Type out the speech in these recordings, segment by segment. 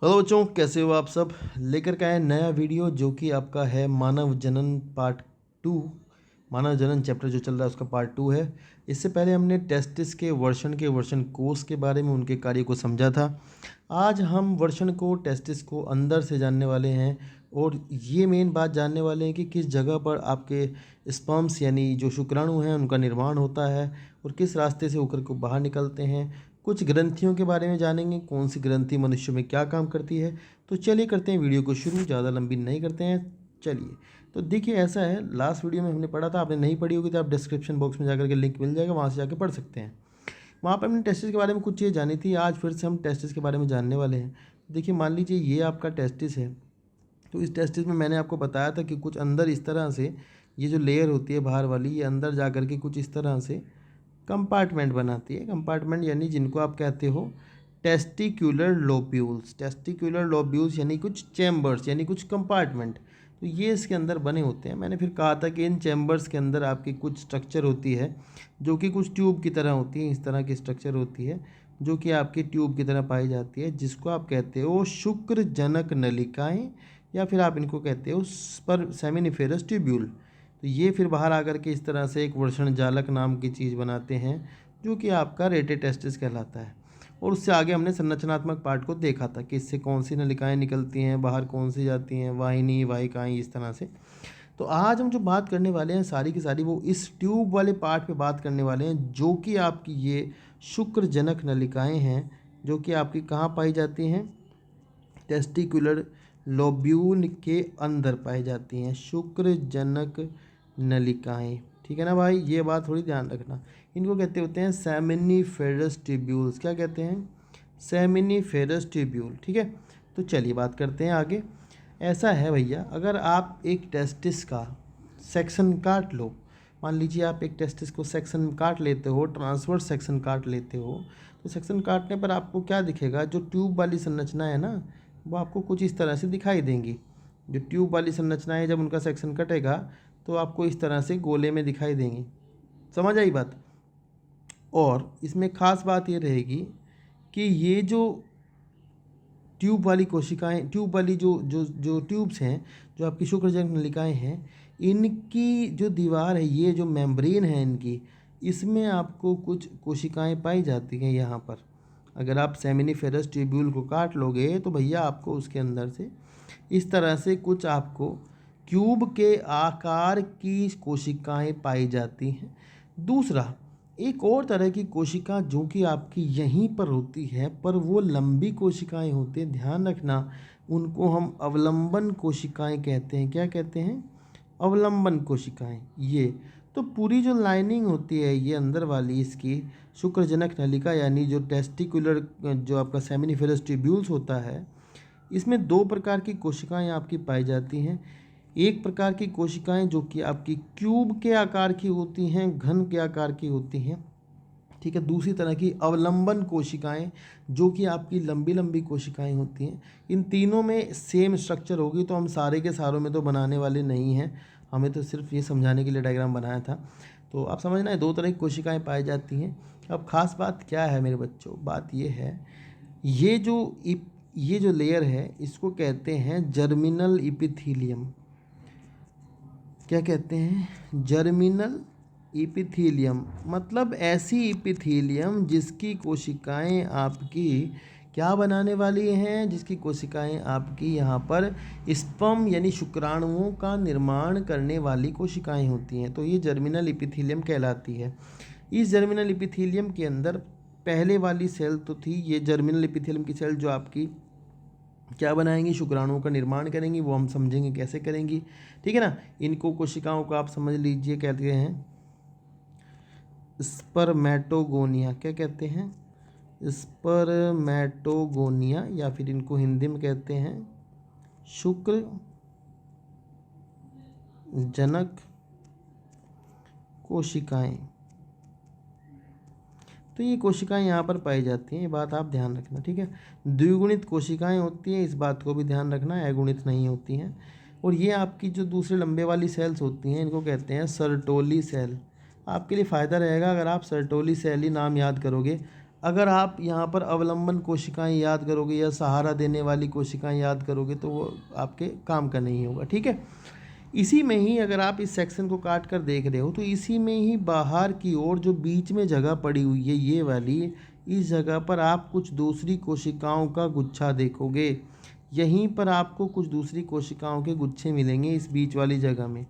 Hello बच्चों, कैसे हो आप सब। लेकर के आए नया वीडियो जो कि आपका है मानव जनन पार्ट 2। मानव जनन चैप्टर जो चल रहा है उसका पार्ट 2 है। इससे पहले हमने टेस्टिस के वर्षन कोष के बारे में उनके कार्य को समझा था। आज हम वर्षण को टेस्टिस को अंदर से जानने वाले हैं और ये मेन बात जानने वाले हैं कि किस जगह पर आपके स्पर्म्स यानी जो शुक्राणु हैं उनका निर्माण होता है और किस रास्ते से होकर को बाहर निकलते हैं। कुछ ग्रंथियों के बारे में जानेंगे, कौन सी ग्रंथि मनुष्य में क्या काम करती है। तो चलिए करते हैं वीडियो को शुरू, ज़्यादा लंबी नहीं करते हैं। चलिए, तो देखिए ऐसा है, लास्ट वीडियो में हमने पढ़ा था, आपने नहीं पढ़ी होगी तो आप डिस्क्रिप्शन बॉक्स में जाकर के लिंक मिल जाएगा, वहाँ से जाकर पढ़ सकते हैं। वहाँ पर हमने टेस्टिस के बारे में कुछ चीज़ जानी थी। आज फिर से हम टेस्टिस के बारे में जानने वाले हैं। देखिए मान लीजिए ये आपका टेस्टिस है, तो इस टेस्टिस में मैंने आपको बताया था कि कुछ अंदर इस तरह से ये जो लेयर होती है बाहर वाली, ये अंदर जा कर के कुछ इस तरह से कंपार्टमेंट बनाती है। कंपार्टमेंट यानी जिनको आप कहते हो टेस्टिक्यूलर लोब्यूल्स। टेस्टिक्यूलर लोब्यूल्स यानी कुछ चैम्बर्स यानी कुछ कंपार्टमेंट, तो ये इसके अंदर बने होते हैं। मैंने फिर कहा था कि इन चैम्बर्स के अंदर आपकी कुछ स्ट्रक्चर होती है जो कि कुछ ट्यूब की तरह होती है। इस तरह की स्ट्रक्चर होती है जो कि आपकी ट्यूब की तरह पाई जाती है, जिसको आप कहते हो शुक्रजनक नलिकाएं, या फिर आप इनको कहते हो पर सेमिनिफेरस ट्यूब्यूल। तो ये फिर बाहर आकर के इस तरह से एक वर्षण जालक नाम की चीज़ बनाते हैं जो कि आपका रेटे टेस्टिस कहलाता है। और उससे आगे हमने संरचनात्मक पार्ट को देखा था कि इससे कौन सी नलिकाएं निकलती हैं, बाहर कौन सी जाती हैं, वाहिनी वाहिकाएं, इस तरह से। तो आज हम जो बात करने वाले हैं सारी की सारी वो इस ट्यूब वाले पार्ट पे बात करने वाले हैं, जो कि आपकी ये शुक्रजनक नलिकाएं हैं, जो कि आपकी कहाँ पाई जाती हैं, टेस्टिकुलर लोब्यूल के अंदर पाई जाती हैं शुक्रजनक नलिकाएं। ठीक है ना भाई, ये बात थोड़ी ध्यान रखना। इनको कहते होते हैं सेमिनिफेरस ट्यूब्यूल्स। क्या कहते हैं? Seminiferous tubule. ठीक है, तो चलिए बात करते हैं आगे। ऐसा है भैया, अगर आप एक टेस्टिस का सेक्शन काट लो, मान लीजिए आप एक टेस्टिस को सेक्शन काट लेते हो, ट्रांसवर्स सेक्शन काट लेते हो, तो सेक्शन काटने पर आपको क्या दिखेगा? जो ट्यूब वाली संरचना है ना, वो आपको कुछ इस तरह से दिखाई देंगी। जो ट्यूब वाली संरचना है, जब उनका सेक्शन कटेगा तो आपको इस तरह से गोले में दिखाई देंगी। समझ आई बात? और इसमें ख़ास बात ये रहेगी कि ये जो ट्यूब वाली कोशिकाएं, ट्यूब वाली जो जो जो ट्यूब्स हैं, जो आपकी शुक्रजनक नलिकाएं हैं, इनकी जो दीवार है, ये जो मेम्ब्रेन है इनकी, इसमें आपको कुछ कोशिकाएं पाई जाती हैं यहाँ पर। अगर आप सेमिनिफेरस ट्यूब्यूल को काट लोगे तो भैया आपको उसके अंदर से इस तरह से कुछ आपको क्यूब के आकार की कोशिकाएं पाई जाती हैं। दूसरा, एक और तरह की कोशिका जो कि आपकी यहीं पर होती है, पर वो लंबी कोशिकाएं होती हैं, ध्यान रखना, उनको हम अवलंबन कोशिकाएं कहते हैं। क्या कहते हैं? अवलंबन कोशिकाएं। ये तो पूरी जो लाइनिंग होती है ये अंदर वाली इसकी शुक्रजनक नलिका यानी जो टेस्टिकुलर, जो आपका सेमिनिफेरस ट्यूब्यूल्स होता है, इसमें दो प्रकार की कोशिकाएं आपकी पाई जाती हैं। एक प्रकार की कोशिकाएं जो कि आपकी क्यूब के आकार की होती हैं, घन के आकार की होती हैं। ठीक है, दूसरी तरह की अवलंबन कोशिकाएं जो कि आपकी लंबी लंबी कोशिकाएं होती हैं। इन तीनों में सेम स्ट्रक्चर होगी, तो हम सारे के सारों में तो बनाने वाले नहीं हैं, हमें तो सिर्फ ये समझाने के लिए डायग्राम बनाया था। तो आप समझना है, दो तरह की कोशिकाएं पाई जाती हैं। अब खास बात क्या है मेरे बच्चों? बात ये है, ये जो ये जो लेयर है इसको कहते हैं जर्मिनल इपिथीलियम। क्या कहते हैं? Germinal epithelium. मतलब ऐसी इपिथीलियम जिसकी कोशिकाएं आपकी क्या बनाने वाली हैं, जिसकी कोशिकाएं आपकी यहाँ पर स्पर्म यानी शुक्राणुओं का निर्माण करने वाली कोशिकाएं होती हैं। तो ये जर्मिनल इपिथीलियम कहलाती है। इस जर्मिनल इपिथीलियम के अंदर पहले वाली सेल तो थी, ये जर्मिनल इपिथीलियम की सेल जो आपकी क्या बनाएंगी? शुक्राणुओं का निर्माण करेंगी। वो हम समझेंगे कैसे करेंगी। ठीक है ना। इनको कोशिकाओं को आप समझ लीजिए, कहते हैं स्पर्मेटोगोनिया। क्या कहते हैं? स्पर्मेटोगोनिया, या फिर इनको हिंदी में कहते हैं शुक्र जनक कोशिकाएं। तो ये कोशिकाएं यहाँ पर पाई जाती हैं, ये बात आप ध्यान रखना। ठीक है, द्विगुणित कोशिकाएं होती हैं, इस बात को भी ध्यान रखना, अगुणित नहीं होती हैं। और ये आपकी जो दूसरे लंबे वाली सेल्स होती हैं, इनको कहते हैं सर्टोली सेल। आपके लिए फ़ायदा रहेगा अगर आप सर्टोली सेल ही नाम याद करोगे। अगर आप यहाँ पर अवलंबन कोशिकाएं याद करोगे या सहारा देने वाली कोशिकाएं याद करोगे तो वो आपके काम का नहीं होगा, ठीक है। इसी में ही अगर आप इस सेक्शन को काट कर देख रहे हो तो इसी में ही बाहर की ओर जो बीच में जगह पड़ी हुई है ये वाली, इस जगह पर आप कुछ दूसरी कोशिकाओं का गुच्छा देखोगे। यहीं पर आपको कुछ दूसरी कोशिकाओं के गुच्छे मिलेंगे इस बीच वाली जगह में।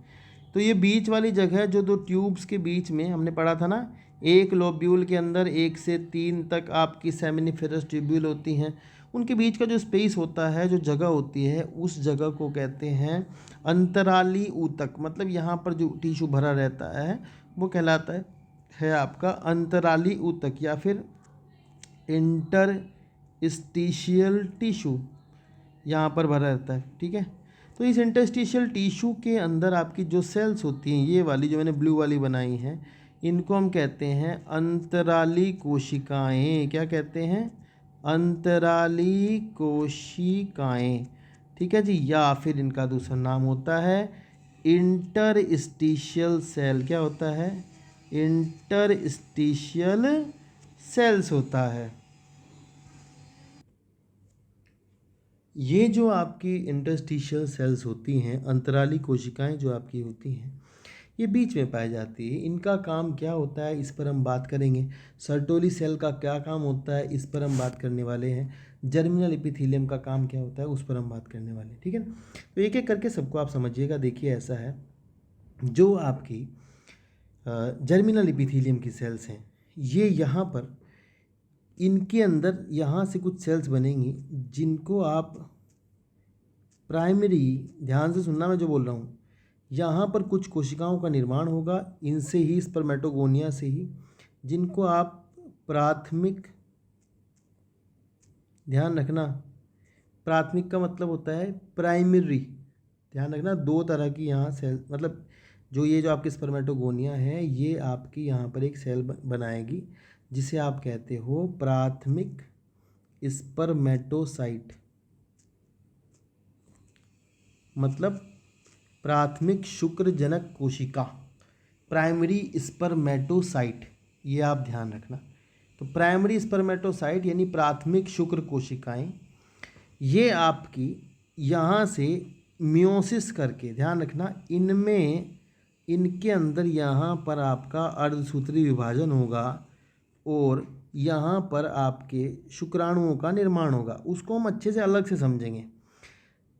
तो ये बीच वाली जगह जो दो ट्यूब्स के बीच में हमने पढ़ा था ना, एक लोब्यूल के अंदर 1 से 3 तक आपकी सेमिनिफेरस ट्यूब्यूल होती हैं, उनके बीच का जो स्पेस होता है, जो जगह होती है, उस जगह को कहते हैं अंतराली ऊतक। मतलब यहाँ पर जो टिश्यू भरा रहता है वो कहलाता है आपका अंतराली ऊतक या फिर इंटरस्टिशियल टिश्यू, यहाँ पर भरा रहता है, ठीक है। तो इस इंटरस्टिशियल टिश्यू के अंदर आपकी जो सेल्स होती हैं, ये वाली जो मैंने ब्लू वाली बनाई हैं, इनको हम कहते हैं अंतराली कोशिकाएं। क्या कहते हैं? अंतराली कोशिकाएं, ठीक है जी। या फिर इनका दूसरा नाम होता है इंटरस्टिशियल सेल। क्या होता है? इंटरस्टिशियल सेल्स होता है। ये जो आपकी इंटरस्टिशियल सेल्स होती हैं, अंतराली कोशिकाएं जो आपकी होती हैं, ये बीच में पाई जाती है। इनका काम क्या होता है इस पर हम बात करेंगे। सर्टोली सेल का क्या काम होता है इस पर हम बात करने वाले हैं। जर्मिनल एपिथेलियम का काम क्या होता है उस पर हम बात करने वाले हैं, ठीक है। तो एक एक करके सबको आप समझिएगा। देखिए ऐसा है, जो आपकी जर्मिनल एपिथेलियम की सेल्स हैं, ये यहाँ पर इनके अंदर यहाँ से कुछ सेल्स बनेंगी जिनको आप प्राइमरी, ध्यान से सुनना मैं जो बोल रहा हूँ, यहाँ पर कुछ कोशिकाओं का निर्माण होगा इनसे ही, स्पर्मेटोगोनिया से ही, जिनको आप प्राथमिक, ध्यान रखना, प्राथमिक का मतलब होता है प्राइमरी, ध्यान रखना। दो तरह की यहाँ सेल, मतलब जो ये जो आपकी स्पर्मेटोगोनिया है ये आपकी यहाँ पर एक सेल बनाएगी जिसे आप कहते हो प्राथमिक स्पर्मेटोसाइट। मतलब प्राथमिक शुक्रजनक कोशिका, प्राइमरी स्पर्मेटोसाइट, ये आप ध्यान रखना। तो प्राइमरी स्पर्मेटोसाइट यानी प्राथमिक शुक्र कोशिकाएं, ये आपकी यहाँ से मियोसिस करके, ध्यान रखना, इनमें, इनके अंदर यहाँ पर आपका अर्धसूत्री विभाजन होगा और यहाँ पर आपके शुक्राणुओं का निर्माण होगा। उसको हम अच्छे से अलग से समझेंगे।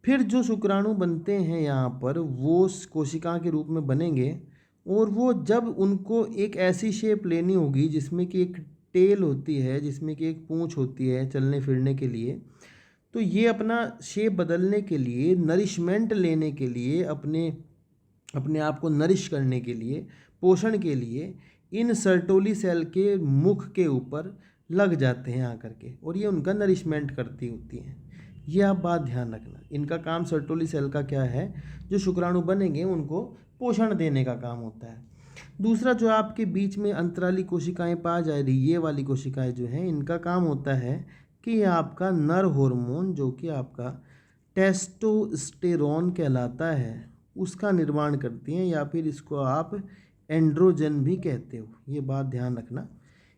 फिर जो शुक्राणु बनते हैं यहाँ पर वो कोशिका के रूप में बनेंगे और वो जब उनको एक ऐसी शेप लेनी होगी जिसमें कि एक टेल होती है, जिसमें कि एक पूंछ होती है चलने फिरने के लिए, तो ये अपना शेप बदलने के लिए, नरिशमेंट लेने के लिए, अपने आप को नरिश करने के लिए, पोषण के लिए, इन सर्टोली सेल के मुख के ऊपर लग जाते हैं आकर के, और ये उनका नरिशमेंट करती होती हैं। ये आप बात ध्यान रखना। इनका काम सर्टोली सेल का क्या है, जो शुक्राणु बनेंगे उनको पोषण देने का काम होता है। दूसरा जो आपके बीच में अंतराली कोशिकाएं पा जा रही, ये वाली कोशिकाएं जो हैं, इनका काम होता है कि ये आपका नर हार्मोन जो कि आपका टेस्टोस्टेरोन कहलाता है उसका निर्माण करती हैं, या फिर इसको आप एंड्रोजन भी कहते हो। ये बात ध्यान रखना,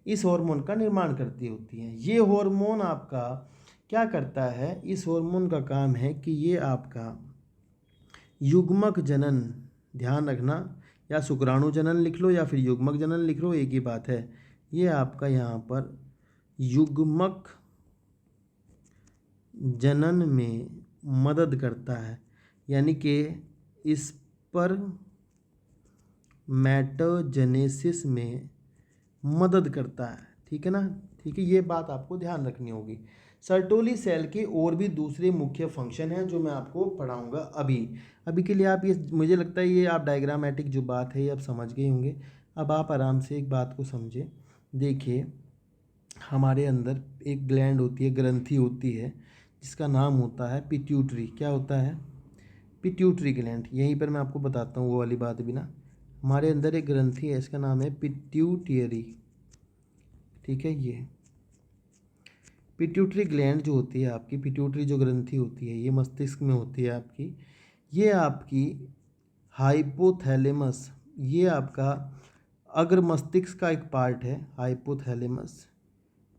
इस हार्मोन का निर्माण करती होती हैं। ये हार्मोन आपका क्या करता है, इस हार्मोन का काम है कि ये आपका युग्मक जनन, ध्यान रखना, या शुक्राणु जनन लिख लो या फिर युग्मक जनन लिख लो, एक ही बात है। ये आपका यहाँ पर युग्मक जनन में मदद करता है, यानी कि इस पर मैटोजेनेसिस में मदद करता है, ठीक है ना। ठीक है, ये बात आपको ध्यान रखनी होगी। सर्टोली सेल के और भी दूसरे मुख्य फंक्शन हैं जो मैं आपको पढ़ाऊंगा अभी के लिए। आप ये, मुझे लगता है ये आप डायग्रामेटिक जो बात है ये आप समझ गए होंगे। अब आप आराम से एक बात को समझें। देखिए, हमारे अंदर एक ग्लैंड होती है, ग्रंथि होती है, जिसका नाम होता है पिट्यूटरी। क्या होता है? Pituitary gland. यहीं पर मैं आपको बताता हूँ वो वाली बात भी ना। हमारे अंदर एक ग्रंथि है, इसका नाम है पिट्यूटरी, ठीक है। ये पिट्यूटरी ग्लैंड जो होती है आपकी, पिट्यूटरी जो ग्रंथि होती है, ये मस्तिष्क में होती है आपकी। ये आपकी हाइपोथैलेमस, ये आपका अग्र मस्तिष्क का एक पार्ट है, हाइपोथैलेमस।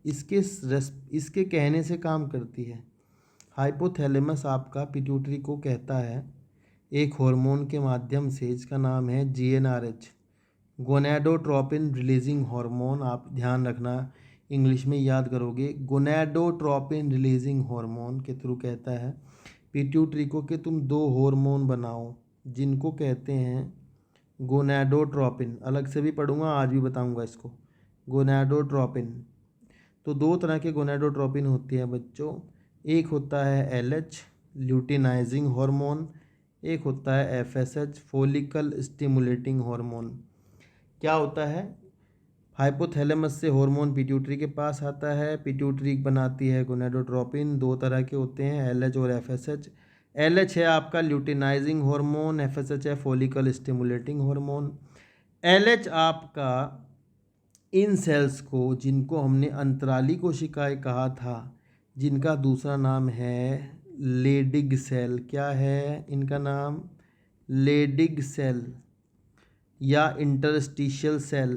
इसके कहने से काम करती है। हाइपोथैलेमस आपका पिट्यूटरी को कहता है एक हार्मोन के माध्यम से, इसका नाम है GnRH, गोनैडोट्रोपिन रिलीजिंग हार्मोन। आप ध्यान रखना, इंग्लिश में याद करोगे, गोनैडोट्रोपिन रिलीजिंग हार्मोन के थ्रू कहता है पिट्यूटरी को कि तुम 2 हार्मोन बनाओ जिनको कहते हैं गोनैडोट्रोपिन। अलग से भी पढ़ूंगा, आज भी बताऊंगा इसको, गोनैडोट्रोपिन। तो 2 तरह के गोनैडोट्रोपिन होती है बच्चों, एक होता है LH ल्यूटिनाइजिंग हार्मोन, एक होता है FSH फॉलिकल स्टिमुलेटिंग हार्मोन। क्या होता है, हाइपोथैलेमस से हार्मोन पिट्यूटरी के पास आता है, पिट्यूटरी बनाती है गोनैडोट्रोपिन। 2 तरह के होते हैं, LH और FSH। LH है आपका ल्यूटिनाइजिंग हार्मोन, FSH है फॉलिकल स्टिमुलेटिंग हार्मोन। LH आपका इन सेल्स को, जिनको हमने अंतराली कोशिकाएं कहा था, जिनका दूसरा नाम है लेडिग सेल, क्या है इनका नाम, लेडिग सेल या इंटरस्टिशियल सेल।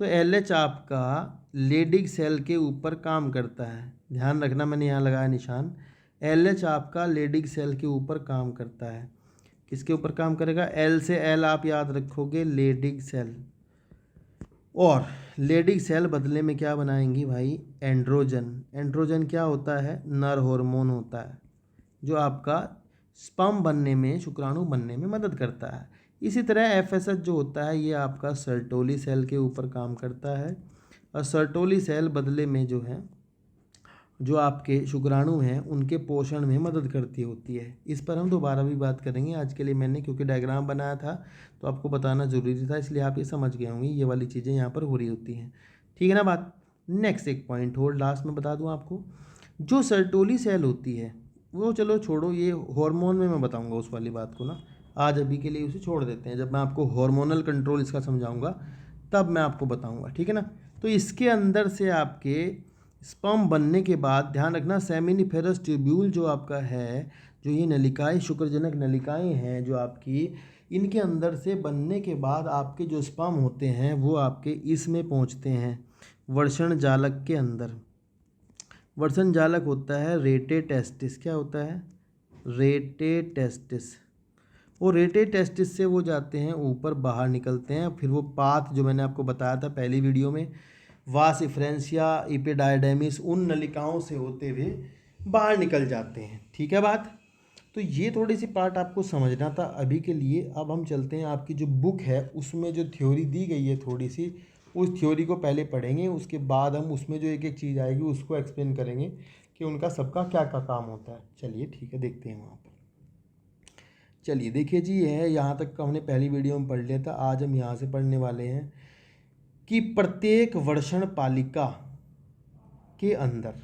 तो LH आपका लेडिग सेल के ऊपर काम करता है, ध्यान रखना मैंने यहाँ लगाया निशान। LH आपका लेडिग सेल के ऊपर काम करता है। किसके ऊपर काम करेगा, L से L आप याद रखोगे, लेडिग सेल। और लेडिग सेल बदले में क्या बनाएंगी भाई, एंड्रोजन। एंड्रोजन क्या होता है, नर हार्मोन होता है जो आपका स्पर्म बनने में, शुक्राणु बनने में मदद करता है। इसी तरह FSH जो होता है ये आपका सर्टोली सेल के ऊपर काम करता है, और सर्टोली सेल बदले में जो है, जो आपके शुक्राणु हैं उनके पोषण में मदद करती होती है। इस पर हम दोबारा भी बात करेंगे, आज के लिए मैंने क्योंकि डायग्राम बनाया था तो आपको बताना ज़रूरी था, इसलिए आप ये समझ गए होंगे ये वाली चीज़ें यहाँ पर हो रही होती हैं, ठीक है ना बात। नेक्स्ट एक पॉइंट और लास्ट में बता दूँ आपको, जो सर्टोली सेल होती है वो चलो छोड़ो, ये हार्मोन में मैं बताऊँगा उस वाली बात को ना, आज अभी के लिए उसे छोड़ देते हैं, जब मैं आपको हार्मोनल कंट्रोल इसका समझाऊँगा तब मैं आपको बताऊँगा, ठीक है ना। तो इसके अंदर से आपके स्पर्म बनने के बाद, ध्यान रखना, सेमिनिफेरस ट्यूब्यूल जो आपका है, जो ये नलिकाएं, शुक्रजनक नलिकाएं हैं जो आपकी, इनके अंदर से बनने के बाद आपके जो स्पर्म होते हैं वो आपके इसमें पहुंचते हैं, वर्षण जालक के अंदर। वर्षण जालक होता है रेटे टेस्टिस, क्या होता है, रेटे टेस्टिस। और रेटे टेस्टिस से वो जाते हैं ऊपर, बाहर निकलते हैं, फिर वो पाथ जो मैंने आपको बताया था पहली वीडियो में, वास इफ्रेंसिया इपिडायडेमिस, उन नलिकाओं से होते हुए बाहर निकल जाते हैं, ठीक है बात। तो ये थोड़ी सी पार्ट आपको समझना था अभी के लिए। अब हम चलते हैं, आपकी जो बुक है उसमें जो थ्योरी दी गई है थोड़ी सी, उस थ्योरी को पहले पढ़ेंगे, उसके बाद हम उसमें जो एक एक चीज़ आएगी उसको एक्सप्लेन करेंगे कि उनका सबका क्या क्या काम होता है। चलिए ठीक है, देखते हैं वहाँ पर। चलिए देखिए जी, ये है, यहाँ तक का हमने पहली वीडियो में पढ़ लिया था, आज हम यहाँ से पढ़ने वाले हैं कि प्रत्येक वर्षण पालिका के अंदर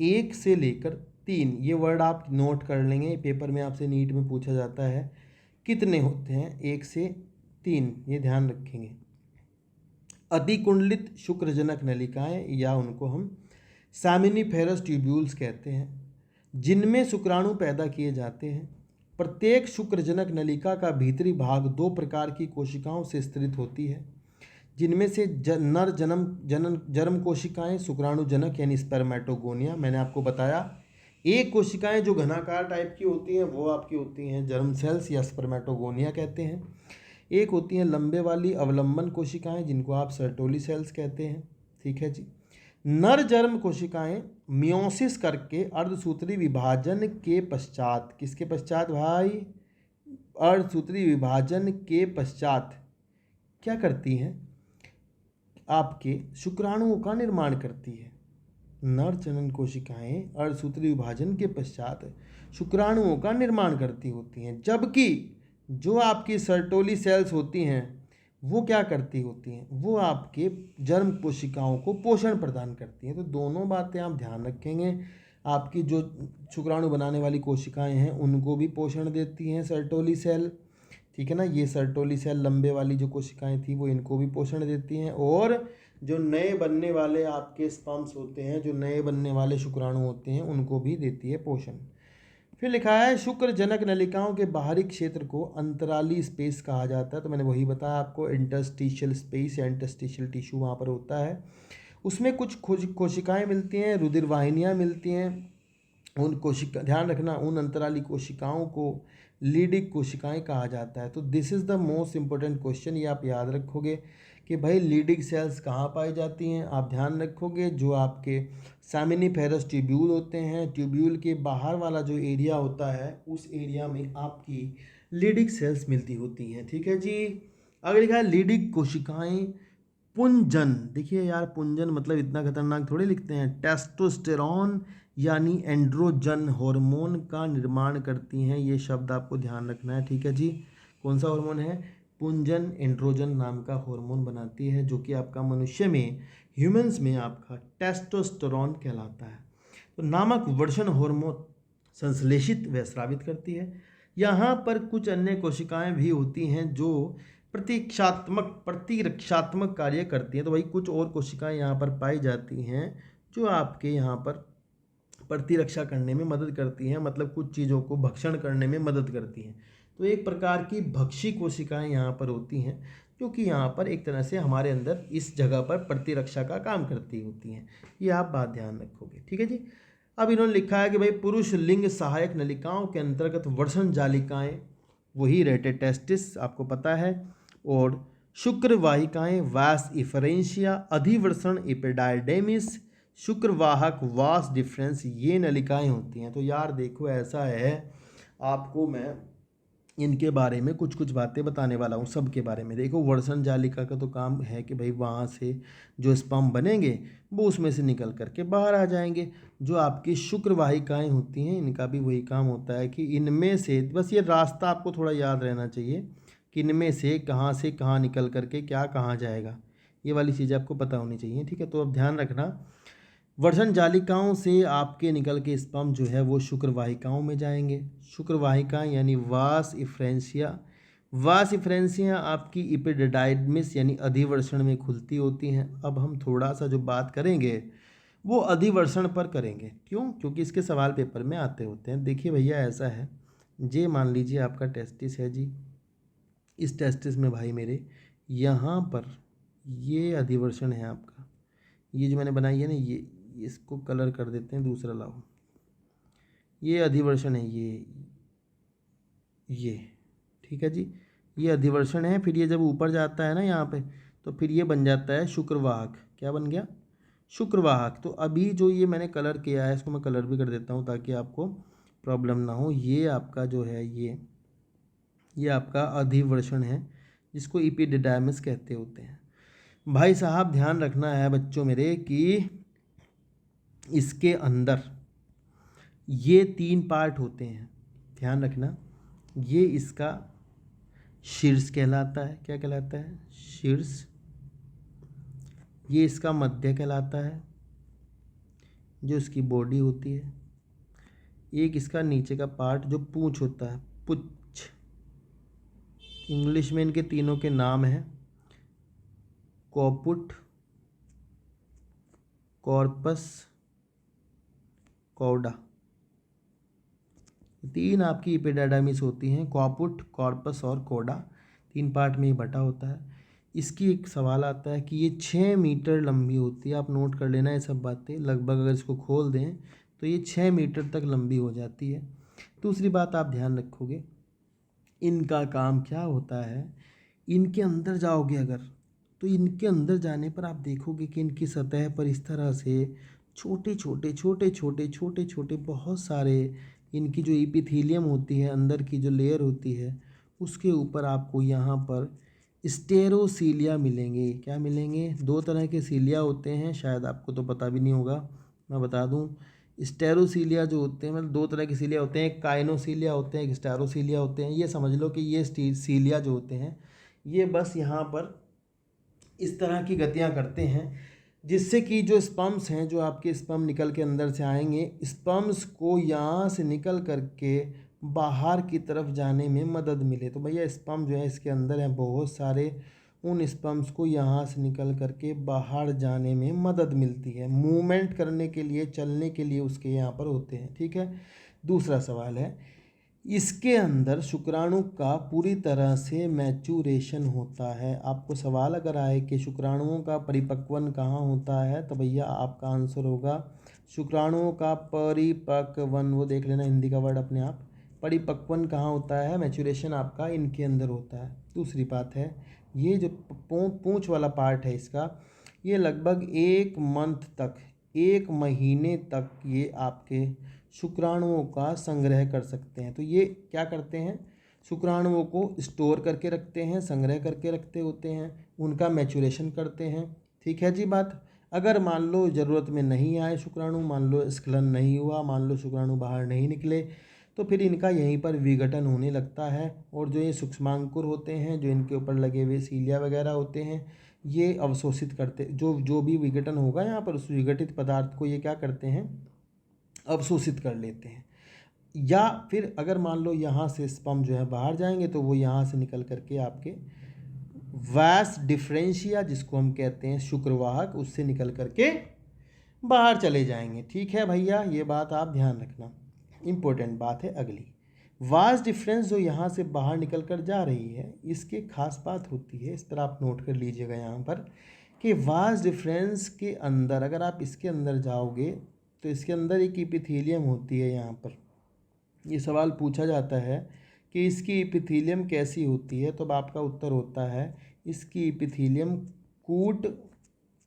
1 से लेकर 3, ये वर्ड आप नोट कर लेंगे, पेपर में आपसे नीट में पूछा जाता है, कितने होते हैं, 1 से 3, ये ध्यान रखेंगे। अतिकुंडलित शुक्रजनक नलिकाएं, या उनको हम सैमिनिफेरस ट्यूब्यूल्स कहते हैं, जिनमें शुक्राणु पैदा किए जाते हैं। प्रत्येक शुक्रजनक नलिका का भीतरी भाग 2 प्रकार की कोशिकाओं से स्थित होती है, जिनमें से नर जन्म कोशिकाएं शुक्राणुजनक यानी स्पर्मेटोगोनिया, मैंने आपको बताया। एक कोशिकाएं जो घनाकार टाइप की होती हैं वो आपकी होती हैं जर्म सेल्स या स्पर्मेटोगोनिया कहते हैं। एक होती हैं लंबे वाली अवलंबन कोशिकाएं, जिनको आप सर्टोली सेल्स कहते हैं, ठीक है जी। नर जर्म कोशिकाएं मियोसिस करके अर्धसूत्री विभाजन के पश्चात, किसके पश्चात भाई, अर्धसूत्री विभाजन के पश्चात क्या करती हैं, आपके शुक्राणुओं का निर्माण करती है। नर जनन कोशिकाएं अर्धसूत्री विभाजन के पश्चात शुक्राणुओं का निर्माण करती होती हैं, जबकि जो आपकी सर्टोली सेल्स होती हैं वो क्या करती होती हैं, वो आपके जर्म कोशिकाओं को पोषण प्रदान करती हैं। तो दोनों बातें आप ध्यान रखेंगे, आपकी जो शुक्राणु बनाने वाली कोशिकाएं हैं उनको भी पोषण देती हैं सर्टोली सेल, ठीक है ना। ये सर्टोली सेल लंबे वाली जो कोशिकाएं थी वो इनको भी पोषण देती हैं, और जो नए बनने वाले आपके स्पर्म्स होते हैं, जो नए बनने वाले शुक्राणु होते हैं, उनको भी देती है पोषण। फिर लिखा है शुक्रजनक नलिकाओं के बाहरी क्षेत्र को अंतराली स्पेस कहा जाता है, तो मैंने वही बताया आपको, इंटरस्टिशियल स्पेस या इंटरस्टिशियल टिश्यू वहाँ पर होता है। उसमें कुछ कोशिकाएं मिलती हैं, रुधिर वाहिनियाँ मिलती हैं। उन कोशिका, ध्यान रखना, उन अंतराली कोशिकाओं को लीडिक कोशिकाएं कहा जाता है। तो this is the most important question, ये आप याद रखोगे कि भाई लीडिक सेल्स कहाँ पाई जाती हैं। आप ध्यान रखोगे जो आपके सेमिनिफेरस ट्यूब्यूल होते हैं, ट्यूब्यूल के बाहर वाला जो एरिया होता है उस एरिया में आपकी लीडिक सेल्स मिलती होती हैं। ठीक है जी। अगर लिखा है लीडिक कोशिकाएं पुंजन, देखिए यार पुंजन मतलब इतना खतरनाक थोड़ी लिखते हैं, टेस्टोस्टेरॉन यानी एंड्रोजन हार्मोन का निर्माण करती हैं। ये शब्द आपको ध्यान रखना है। ठीक है जी। कौन सा हार्मोन है? पुंजन एंड्रोजन नाम का हार्मोन बनाती है, जो कि आपका मनुष्य में, ह्यूमंस में आपका टेस्टोस्टेरॉन कहलाता है। तो नामक वर्षण हार्मोन संश्लेषित व स्रावित करती है। यहाँ पर कुछ अन्य कोशिकाएं भी होती हैं जो प्रतिरक्षात्मक कार्य करती हैं। तो भाई कुछ और कोशिकाएं यहाँ पर पाई जाती हैं जो आपके यहाँ पर प्रतिरक्षा करने में मदद करती हैं, मतलब कुछ चीज़ों को भक्षण करने में मदद करती हैं। तो एक प्रकार की भक्षी कोशिकाएं यहाँ पर होती हैं, जो कि यहाँ पर एक तरह से हमारे अंदर इस जगह पर प्रतिरक्षा का काम करती होती हैं। ये आप बात ध्यान रखोगे। ठीक है जी। अब इन्होंने लिखा है कि भाई पुरुष लिंग सहायक नलिकाओं के अंतर्गत वर्षण जालिकाएं, वही रहते टेस्टिस आपको पता है, और शुक्र वाहिकाएं वास इफरेंशिया, अधिवर्षण एपिडाइडेमिस, शुक्रवाहक वास डिफरेंस, ये नलिकाएं होती हैं। तो यार देखो ऐसा है, आपको मैं इनके बारे में कुछ कुछ बातें बताने वाला हूँ सब के बारे में। देखो वर्षण जालिका का तो काम है कि भाई वहाँ से जो स्पर्म बनेंगे वो उसमें से निकल करके बाहर आ जाएंगे। जो आपकी शुक्र वाहिकाएँ होती हैं इनका भी वही काम होता है कि इनमें से, बस ये रास्ता आपको थोड़ा याद रहना चाहिए कि इनमें से कहाँ निकल करके क्या कहाँ जाएगा, ये वाली चीज़ें आपको पता होनी चाहिए। ठीक है। तो अब ध्यान रखना, वर्षण जालिकाओं से आपके निकल के स्पर्म जो है वो शुक्र वाहिकाओं में जाएंगे। शुक्र वाहिकाएँ यानी वास इफ्रेंसिया, वास इफ्रेंसिया आपकी इपिडिडाइडमिस यानी अधिवर्षण में खुलती होती हैं। अब हम थोड़ा सा जो बात करेंगे वो अधिवर्षण पर करेंगे। क्यों? क्योंकि इसके सवाल पेपर में आते होते हैं। देखिए भैया ऐसा है, जे मान लीजिए आपका टेस्टिस है जी, इस टेस्टिस में भाई मेरे यहाँ पर ये अधिवर्षण है आपका, ये जो मैंने बनाई है ना, ये इसको कलर कर देते हैं दूसरा, लाओ, ये अधिवर्षण है, ये ठीक है जी, ये अधिवर्षण है। फिर ये जब ऊपर जाता है ना यहाँ पे, तो फिर ये बन जाता है शुक्रवाहक। क्या बन गया? शुक्रवाहक। तो अभी जो ये मैंने कलर किया है इसको मैं कलर भी कर देता हूँ ताकि आपको प्रॉब्लम ना हो। ये आपका जो है ये आपका अधिवर्षण है, जिसको इपिडिडाइमिस कहते होते हैं। भाई साहब ध्यान रखना है बच्चों मेरे कि इसके अंदर ये 3 पार्ट होते हैं। ध्यान रखना, ये इसका शीर्ष कहलाता है। क्या कहलाता है? शीर्ष। ये इसका मध्य कहलाता है, जो इसकी बॉडी होती है। एक इसका नीचे का पार्ट जो पूंछ होता है, पुच्छ। इंग्लिश में इनके तीनों के नाम हैं कॉपुट, कॉर्पस, कॉडा। 3 आपकी एपिडाइडमिस होती हैं, कॉपुट, कॉर्पस और कोडा। 3 पार्ट में ये बटा होता है। इसकी एक सवाल आता है कि ये 6 मीटर लंबी होती है। आप नोट कर लेना ये सब बातें, लगभग अगर इसको खोल दें तो ये 6 मीटर तक लंबी हो जाती है। दूसरी बात आप ध्यान रखोगे, इनका काम क्या होता है, इनके अंदर जाओगे अगर, तो इनके अंदर जाने पर आप देखोगे कि इनकी सतह पर इस तरह से छोटे छोटे बहुत सारे इनकी जो एपिथेलियम होती है, अंदर की जो लेयर होती है, उसके ऊपर आपको यहाँ पर स्टेरोसीलिया मिलेंगे। क्या मिलेंगे? 2 तरह के सीलिया होते हैं, शायद आपको तो पता भी नहीं होगा, मैं बता दूं। स्टेरोसीलिया जो होते हैं, मतलब 2 तरह के सीलिया होते हैं, एक काइनोसीलिया होते हैं, एक स्टेरोसीलिया होते हैं। ये समझ लो कि ये सीलिया जो होते हैं ये बस यहाँ पर इस तरह की गतियाँ करते हैं, जिससे कि जो स्पर्म्स हैं, जो आपके स्पर्म निकल के अंदर से आएंगे, स्पर्म्स को यहाँ से निकल करके बाहर की तरफ जाने में मदद मिले। तो भैया स्पर्म जो है इसके अंदर हैं बहुत सारे, उन स्पर्म्स को यहाँ से निकल करके बाहर जाने में मदद मिलती है, मूवमेंट करने के लिए, चलने के लिए उसके यहाँ पर होते हैं। ठीक है। दूसरा सवाल है, इसके अंदर शुक्राणु का पूरी तरह से मैचुरेशन होता है। आपको सवाल अगर आए कि शुक्राणुओं का परिपक्वन कहाँ होता है, तो भैया आपका आंसर होगा शुक्राणुओं का परिपक्वन, वो देख लेना हिंदी का वर्ड अपने आप, परिपक्वन कहाँ होता है, मैचुरेशन आपका इनके अंदर होता है। दूसरी बात है, ये जो पूंछ वाला पार्ट है इसका, ये लगभग 1 मंथ तक, 1 महीने तक ये आपके शुक्राणुओं का संग्रह कर सकते हैं। तो ये क्या करते हैं, शुक्राणुओं को स्टोर करके रखते हैं, संग्रह करके रखते होते हैं, उनका मैचुरेशन करते हैं। ठीक है जी बात। अगर मान लो ज़रूरत में नहीं आए शुक्राणु, मान लो स्खलन नहीं हुआ, मान लो शुक्राणु बाहर नहीं निकले, तो फिर इनका यहीं पर विघटन होने लगता है। और जो ये सूक्ष्मांकुर होते हैं, जो इनके ऊपर लगे हुए सीलिया वगैरह होते हैं, ये अवशोषित करते, जो भी विघटन होगा यहाँ पर, उस विघटित पदार्थ को ये क्या करते हैं, अवशोषित कर लेते हैं। या फिर अगर मान लो यहाँ से स्पर्म जो है बाहर जाएंगे, तो वो यहाँ से निकल करके आपके वास डिफरेंशिया, जिसको हम कहते हैं शुक्रवाहक, उससे निकल करके बाहर चले जाएंगे। ठीक है भैया, ये बात आप ध्यान रखना, इम्पोर्टेंट बात है। अगली वास डिफरेंस जो यहाँ से बाहर निकल कर जा रही है, इसकी खास बात होती है, इस पर आप नोट कर लीजिएगा यहाँ पर, कि वास डिफरेंस के अंदर अगर आप इसके अंदर जाओगे, तो इसके अंदर एक इपिथीलियम होती है। यहाँ पर ये सवाल पूछा जाता है कि इसकी इपिथीलियम कैसी होती है, तो अब आपका उत्तर होता है इसकी इपिथीलियम कूट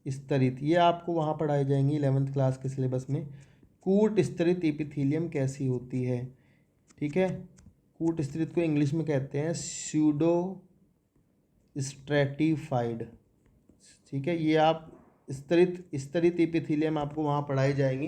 स्तरित। ये आपको वहाँ पढ़ाई जाएंगी 11th क्लास के सिलेबस में, कूट स्तरित इपिथीलियम कैसी होती है। ठीक है, कूट स्तरित को इंग्लिश में कहते हैं स्यूडो स्ट्रेटिफाइड। ठीक है, ये आप स्तरित इपिथीलियम आपको वहाँ पढ़ाई जाएंगी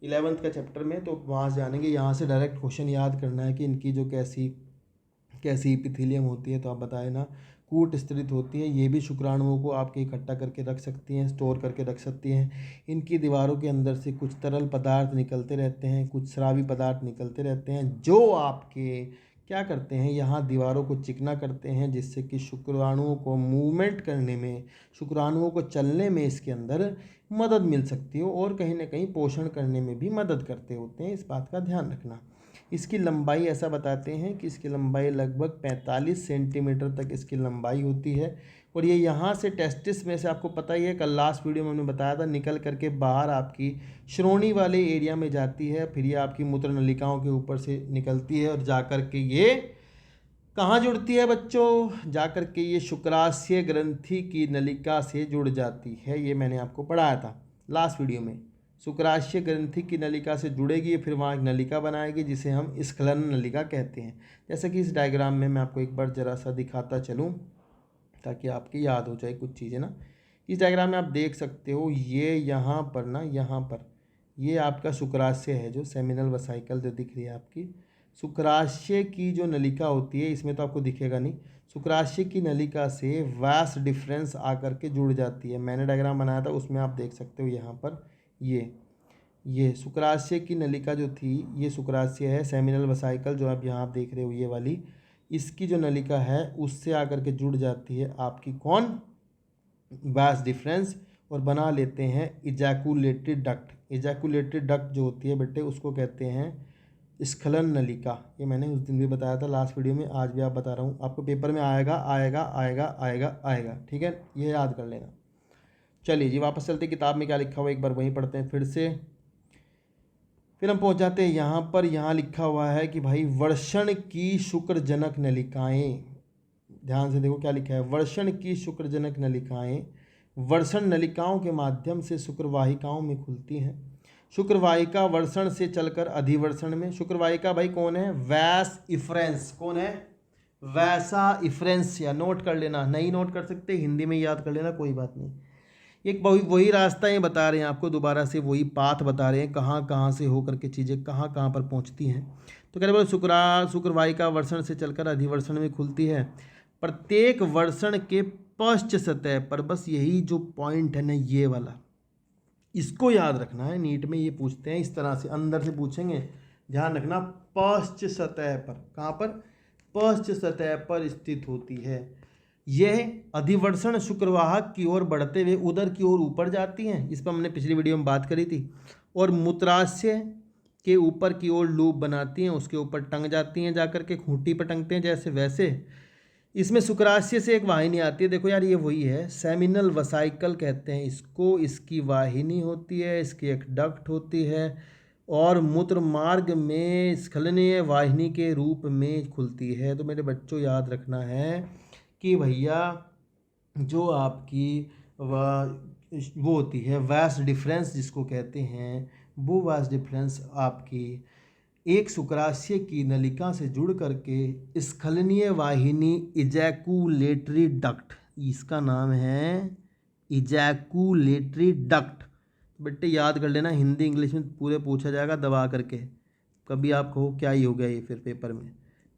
11th का चैप्टर में, तो वहाँ से जानेंगे। यहाँ से डायरेक्ट क्वेश्चन याद करना है कि इनकी जो कैसी इपिथीलियम होती है, तो आप बताए ना, कूट स्तरित होती है। ये भी शुक्राणुओं को आपके इकट्ठा करके रख सकती हैं, स्टोर करके रख सकती हैं। इनकी दीवारों के अंदर से कुछ तरल पदार्थ निकलते रहते हैं, कुछ स्रावी पदार्थ निकलते रहते हैं, जो आपके क्या करते हैं, यहाँ दीवारों को चिकना करते हैं, जिससे कि शुक्राणुओं को मूवमेंट करने में, शुक्राणुओं को चलने में इसके अंदर मदद मिल सकती हो, और कहीं ना कहीं पोषण करने में भी मदद करते होते हैं। इस बात का ध्यान रखना। इसकी लंबाई ऐसा बताते हैं कि इसकी लंबाई लगभग 45 सेंटीमीटर तक इसकी लंबाई होती है। और ये यहाँ से टेस्टिस में से, आपको पता ही है, कल लास्ट वीडियो में हमने बताया था, निकल करके बाहर आपकी श्रोणी वाले एरिया में जाती है, फिर ये आपकी मूत्र नलिकाओं के ऊपर से निकलती है, और जा कर के ये कहाँ जुड़ती है बच्चों, जा कर के ये शुक्राशय ग्रंथि की नलिका से जुड़ जाती है। ये मैंने आपको पढ़ाया था लास्ट वीडियो में। शुक्राशय ग्रंथि की नलिका से जुड़ेगी, फिर वहाँ एक नलिका बनाएगी, जिसे हम स्खलन नलिका कहते हैं। जैसे कि इस डायग्राम में मैं आपको एक बार ज़रा सा दिखाता चलूँ, ताकि आपकी याद हो जाए कुछ चीज़ें ना। इस डायग्राम में आप देख सकते हो, ये यहाँ पर ना, यहाँ पर ये आपका शुक्राशय है, जो सेमिनल वेसिकल जो दिख रही है आपकी, शुक्राशय की जो नलिका होती है, इसमें तो आपको दिखेगा नहीं, शुक्राशय की नलिका से वास डिफरेंस आकर के जुड़ जाती है। मैंने डायग्राम बनाया था, उसमें आप देख सकते हो यहाँ पर ये शुक्राशय की नलिका जो थी, ये शुक्राशय है, सेमिनल वेसिकल जो आप यहाँ आप देख रहे हो, ये वाली, इसकी जो नलिका है उससे आकर के जुड़ जाती है आपकी कौन, वास डिफरेंस, और बना लेते हैं इजैकुलेटेड डक्ट। इजैकुलेटेड डक्ट जो होती है बेटे, उसको कहते हैं स्खलन नलिका। ये मैंने उस दिन भी बताया था लास्ट वीडियो में, आज भी आप बता रहा हूँ, आपको पेपर में आएगा आएगा आएगा आएगा आएगा। ठीक है, ये याद कर लेना। चलिए जी, वापस चलते, किताब में क्या लिखा हुआ एक बार वहीं पढ़ते हैं फिर से। फिर हम पहुंच जाते हैं यहाँ पर, यहाँ लिखा हुआ है कि भाई वर्षण की शुक्रजनक नलिकाएं, ध्यान से देखो क्या लिखा है, वर्षण की शुक्रजनक नलिकाएं वर्षण नलिकाओं के माध्यम से शुक्रवाहिकाओं में खुलती हैं। शुक्रवाहिका वर्षण से चलकर अधिवर्षण में, शुक्रवाहिका भाई कौन है, वैस इफ्रेंस, कौन है, वैसा इफ्रेंस, या नोट कर लेना, नहीं नोट कर सकते हिंदी में याद कर लेना, कोई बात नहीं। एक वही रास्ता ये बता रहे हैं आपको, दोबारा से वही पाथ बता रहे हैं, कहाँ कहाँ से होकर के चीज़ें कहाँ कहाँ पर पहुँचती हैं। तो कह रहे बोले शुक्रवाहिका वर्षण से चलकर अधिवर्षण में खुलती है। प्रत्येक वर्षण के पश्च सतह पर, बस यही जो पॉइंट है ना, ये वाला, इसको याद रखना है, नीट में ये पूछते हैं इस तरह से, अंदर से पूछेंगे, ध्यान रखना, पश्च सतह पर, कहाँ पर, पश्च सतह पर स्थित होती है। यह अधिवर्षण शुक्रवाहक की ओर बढ़ते हुए उदर की ओर ऊपर जाती हैं, इस पर हमने पिछली वीडियो में बात करी थी। और मूत्राशय के ऊपर की ओर लूप बनाती हैं, उसके ऊपर टंग जाती हैं, जाकर के खूंटी पर टंगते हैं जैसे वैसे। इसमें शुक्राशय से एक वाहिनी आती है, देखो यार ये वही है, सेमिनल वसाइकल कहते हैं इसको। इसकी वाहिनी होती है, इसकी एक डक्ट होती है और मूत्र मार्ग में स्खलनीय वाहिनी के रूप में खुलती है। तो मेरे बच्चों याद रखना है कि भैया जो आपकी वो होती है वास डिफरेंस जिसको कहते हैं, वो वास डिफरेंस आपकी एक शुक्राशय की नलिका से जुड़ करके स्खलनीय वाहिनी इजैकुलेटरी डक्ट, इसका नाम है इजैकुलेटरी डक्ट। बेटे याद कर लेना, हिंदी इंग्लिश में पूरे पूछा जाएगा दबा करके, कभी आप कहो क्या ही हो गया ये फिर पेपर में।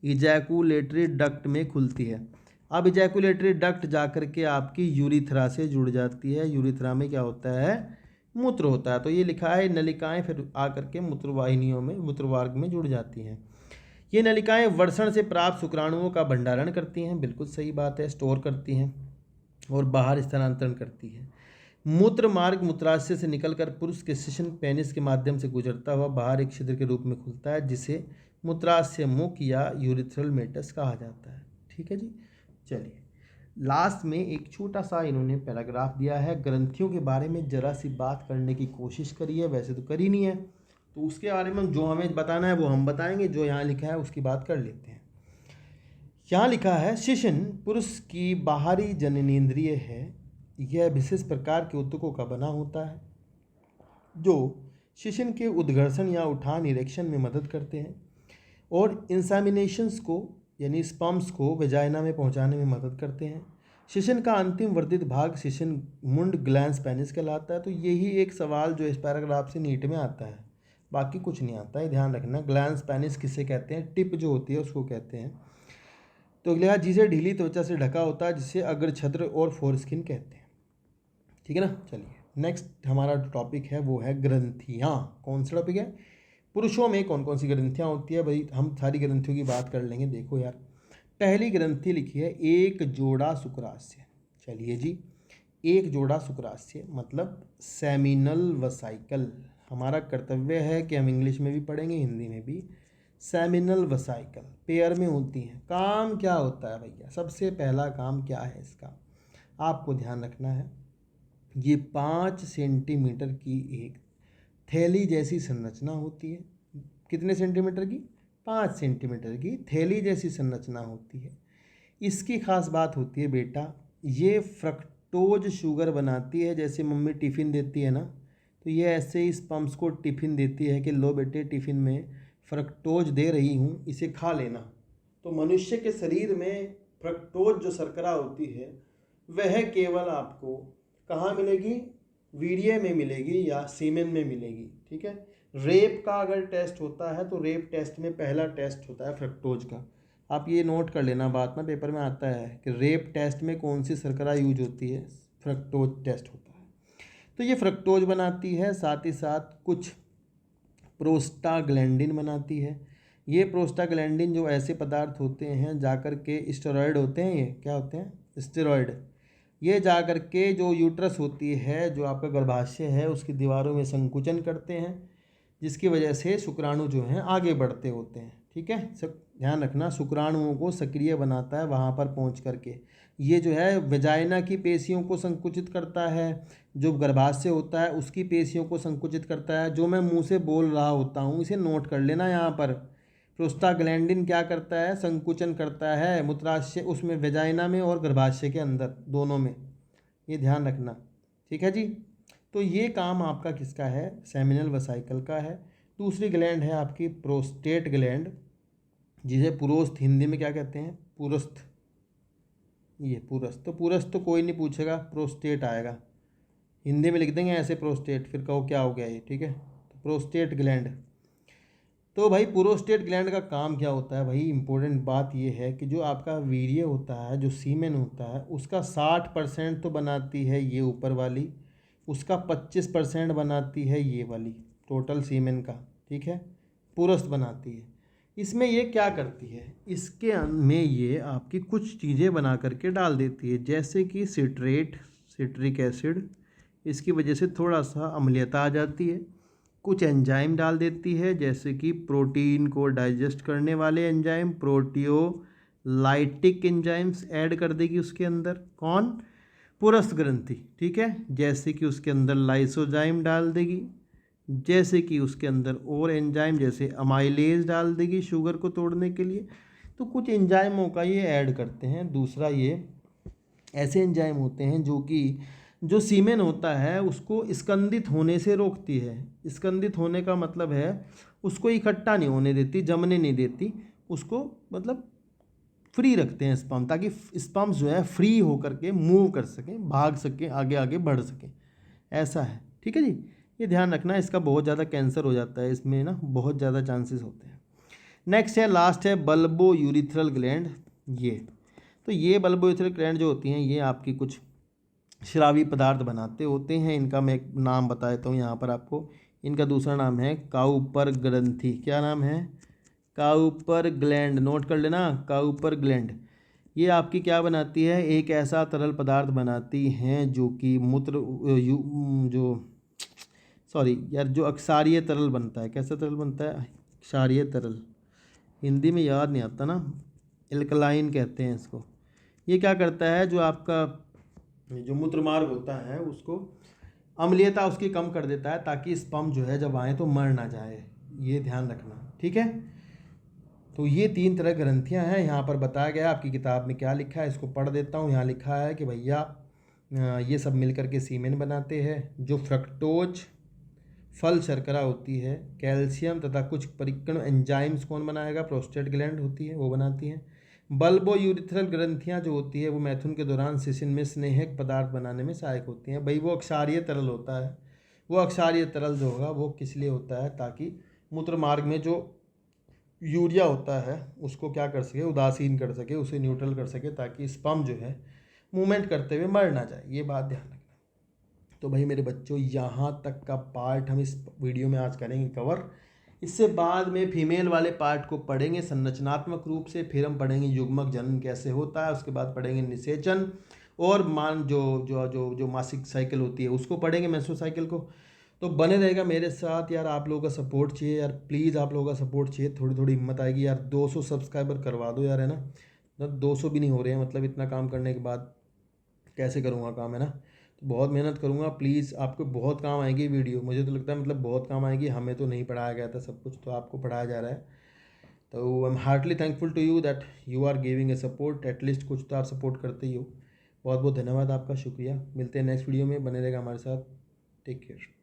इजैकुलेटरी डक्ट में खुलती है। अब इजैकुलेटरी डक्ट जाकर के आपकी यूरिथ्रा से जुड़ जाती है। यूरिथ्रा में क्या होता है, मूत्र होता है। तो ये लिखा है नलिकाएं फिर आकर के मूत्रवाहिनियों में, मूत्रमार्ग में जुड़ जाती हैं। ये नलिकाएं वर्षण से प्राप्त शुक्राणुओं का भंडारण करती हैं, बिल्कुल सही बात है, स्टोर करती हैं और बाहर स्थानांतरण करती है। मूत्र मार्ग मूत्राशय से निकलकर पुरुष के शिशन पेनिस के माध्यम से गुजरता हुआ बाहर एक छिद्र के रूप में खुलता है, जिसे मूत्राशय मुख या यूरिथ्रल मेटस कहा जाता है। ठीक है जी। चलिए लास्ट में एक छोटा सा इन्होंने पैराग्राफ दिया है, ग्रंथियों के बारे में जरा सी बात करने की कोशिश करी है, वैसे तो करी नहीं है, तो उसके बारे में जो हमें बताना है वो हम बताएंगे, जो यहाँ लिखा है उसकी बात कर लेते हैं। यहाँ लिखा है शिशन पुरुष की बाहरी जननेंद्रिय है। यह विशेष प्रकार के ऊतकों का बना होता है जो शिशन के उद्घर्षण या उठान इरेक्शन में मदद करते हैं और इंसेमिनेशंस को यानी स्पर्म्स को वेजाइना में पहुंचाने में मदद करते हैं। शिशन का अंतिम वर्धित भाग शिशन मुंड ग्लैंस पेनिस कहलाता है। तो यही एक सवाल जो इस पैराग्राफ से नीट में आता है, बाकी कुछ नहीं आता है, ध्यान रखना। ग्लैंस पेनिस किसे कहते हैं, टिप जो होती है उसको कहते हैं। तो अगला जिसे ढीली त्वचा से ढका होता है, जिसे अग्रछत्र और फोरस्किन कहते हैं। ठीक है ना। चलिए नेक्स्ट हमारा जो टॉपिक है वो है ग्रंथियाँ। कौन सा टॉपिक है, पुरुषों में कौन कौन सी ग्रंथियाँ होती है। भाई हम सारी ग्रंथियों की बात कर लेंगे। देखो यार, पहली ग्रंथि लिखी है एक जोड़ा शुक्राशय। चलिए जी, एक जोड़ा शुक्राशय मतलब सेमिनल वसाइकल। हमारा कर्तव्य है कि हम इंग्लिश में भी पढ़ेंगे, हिंदी में भी। सेमिनल वसाइकल पेयर में होती हैं। काम क्या होता है भैया, सबसे पहला काम क्या है इसका, आपको ध्यान रखना है। ये 5 सेंटीमीटर की एक थैली जैसी संरचना होती है। कितने सेंटीमीटर की, 5 सेंटीमीटर की थैली जैसी संरचना होती है। इसकी खास बात होती है बेटा, ये फ्रक्टोज शुगर बनाती है। जैसे मम्मी टिफ़िन देती है ना, तो ये ऐसे ही स्पर्म्स को टिफ़िन देती है कि लो बेटे टिफ़िन में फ्रक्टोज दे रही हूँ, इसे खा लेना। तो मनुष्य के शरीर में फ्रक्टोज जो शर्करा होती है वह केवल आपको कहाँ मिलेगी, वीर्य में मिलेगी या सीमेन में मिलेगी। ठीक है। रेप का अगर टेस्ट होता है तो रेप टेस्ट में पहला टेस्ट होता है फ्रक्टोज का। आप ये नोट कर लेना, बात ना पेपर में आता है कि रेप टेस्ट में कौन सी शर्करा यूज होती है, फ्रक्टोज टेस्ट होता है। तो ये फ्रक्टोज बनाती है, साथ ही साथ कुछ प्रोस्टाग्लैंडिन बनाती है। ये प्रोस्टाग्लैंडिन जो ऐसे पदार्थ होते हैं जाकर के स्टेरॉयड होते हैं, ये क्या होते हैं, स्टेरॉयड। ये जाकर के जो यूट्रस होती है, जो आपका गर्भाशय है, उसकी दीवारों में संकुचन करते हैं, जिसकी वजह से शुक्राणु जो हैं आगे बढ़ते होते हैं। ठीक है, सब ध्यान रखना, शुक्राणुओं को सक्रिय बनाता है वहाँ पर पहुँच करके। ये जो है वेजाइना की पेशियों को संकुचित करता है, जो गर्भाशय होता है उसकी पेशियों को संकुचित करता है। जो मैं मुंह से बोल रहा होता हूँ इसे नोट कर लेना यहाँ पर। प्रोस्टाग्लैंडिन क्या करता है, संकुचन करता है मूत्राशय, उसमें वेजाइना में और गर्भाशय के अंदर दोनों में, ये ध्यान रखना। ठीक है जी। तो ये काम आपका किसका है, सेमिनल वसाइकल का है। दूसरी ग्लैंड है आपकी प्रोस्टेट ग्लैंड, जिसे पुरोस्थ हिंदी में क्या कहते हैं, पुरस्थ। ये पुरस्थ, तो पुरस्थ तो कोई नहीं पूछेगा, प्रोस्टेट आएगा, हिंदी में लिख देंगे ऐसे प्रोस्टेट, फिर कहो क्या हो गया ये। ठीक है, तो प्रोस्टेट ग्लैंड। तो भाई प्रोस्टेट ग्लैंड का काम क्या होता है भाई, इंपॉर्टेंट बात ये है कि जो आपका वीर्य होता है, जो सीमेन होता है, उसका 60% तो बनाती है ये ऊपर वाली, उसका 25% बनाती है ये वाली टोटल सीमेन का। ठीक है, पुरस्थ बनाती है। इसमें ये क्या करती है, इसके में ये आपकी कुछ चीज़ें बना करके डाल देती है, जैसे कि सिट्रेट, सिट्रिक एसिड, इसकी वजह से थोड़ा सा अम्लीयता आ जाती है। कुछ एंजाइम डाल देती है, जैसे कि प्रोटीन को डाइजेस्ट करने वाले एंजाइम, प्रोटियोलाइटिक एंजाइम्स ऐड कर देगी उसके अंदर। कौन? पुरस्थ ग्रंथि, ठीक है। जैसे कि उसके अंदर लाइसोजाइम डाल देगी, जैसे कि उसके अंदर और एंजाइम जैसे अमाइलेज डाल देगी शुगर को तोड़ने के लिए। तो कुछ एंजाइमों का ये ऐड करते हैं। दूसरा, ये ऐसे एंजाइम होते हैं जो कि जो सीमेन होता है उसको स्कंदित होने से रोकती है। स्कंदित होने का मतलब है उसको इकट्ठा नहीं होने देती, जमने नहीं देती, उसको मतलब फ्री रखते हैं स्पर्म, ताकि स्पर्म जो है फ्री होकर के मूव कर सकें, भाग सकें, आगे आगे बढ़ सकें। ऐसा है, ठीक है जी। ये ध्यान रखना, इसका बहुत ज़्यादा कैंसर हो जाता है इसमें ना, बहुत ज़्यादा चांसेस होते हैं। नेक्स्ट है, लास्ट है बल्बो यूरिथ्रल ग्लैंड। ये तो ये बल्बो यूरिथ्रल ग्लैंड जो होती हैं ये आपकी कुछ श्रावी पदार्थ बनाते होते हैं। इनका मैं एक नाम बता देता हूँ यहाँ पर आपको। इनका दूसरा नाम है काउपर ग्रंथि। क्या नाम है? Cowper gland. नोट कर लेना, काउपर ग्लैंड। ये आपकी क्या बनाती है? एक ऐसा तरल पदार्थ बनाती हैं जो कि जो सॉरी यार, जो अक्षारीय तरल बनता है। कैसा तरल बनता है? क्षारीय तरल। हिंदी में याद नहीं आता ना, एल्कलाइन कहते हैं इसको। ये क्या करता है, जो आपका जो मूत्र मार्ग होता है उसको अम्लीयता उसकी कम कर देता है, ताकि स्पर्म जो है जब आए तो मर ना जाए। ये ध्यान रखना, ठीक है। तो ये 3 तरह ग्रंथियां हैं, यहाँ पर बताया गया। आपकी किताब में क्या लिखा है इसको पढ़ देता हूँ। यहाँ लिखा है कि भैया ये सब मिलकर के सीमेन बनाते हैं। जो फ्रक्टोज फल शर्करा होती है, कैल्शियम तथा कुछ परिकण एंजाइम्स कौन बनाएगा? प्रोस्टेट ग्लैंड होती है, वो बनाती हैं। बल्बो यूरिथ्रल ग्रंथियाँ जो होती है वो मैथुन के दौरान सिसिन में स्नेहक पदार्थ बनाने में सहायक होती हैं। भाई वो अक्षारीय तरल होता है, वो अक्षारीय तरल जो होगा वो किस लिए होता है? ताकि मूत्र मार्ग में जो यूरिया होता है उसको क्या कर सके? उदासीन कर सके, उसे न्यूट्रल कर सके, ताकि स्पर्म जो है मूवमेंट करते हुए मर ना जाए। ये बात ध्यान रखना। तो भाई मेरे बच्चों, यहाँ तक का पार्ट हम इस वीडियो में आज करेंगे कवर। इससे बाद में फीमेल वाले पार्ट को पढ़ेंगे संरचनात्मक रूप से, फिर हम पढ़ेंगे युग्मक जनन कैसे होता है, उसके बाद पढ़ेंगे निषेचन, और मान जो जो जो जो मासिक साइकिल होती है उसको पढ़ेंगे, मेंस्ट्रुअल साइकिल को। तो बने रहेगा मेरे साथ यार। आप लोगों का सपोर्ट चाहिए यार, प्लीज़ आप लोगों का सपोर्ट चाहिए। थोड़ी थोड़ी हिम्मत आएगी यार। 200 सब्सक्राइबर करवा दो यार, है ना। मतलब 200 भी नहीं हो रहे हैं, मतलब इतना काम करने के बाद कैसे करूँगा काम, है ना। तो बहुत मेहनत करूँगा। प्लीज़, आपको बहुत काम आएगी वीडियो, मुझे तो लगता है, मतलब बहुत काम आएगी। हमें तो नहीं पढ़ाया गया था सब कुछ, तो आपको पढ़ाया जा रहा है। तो I am heartly thankful to you that you are giving a support. At least कुछ तो आप सपोर्ट करते ही हो। बहुत बहुत धन्यवाद आपका, शुक्रिया। मिलते हैं नेक्स्ट वीडियो में, बने रहेगा हमारे साथ। Take care.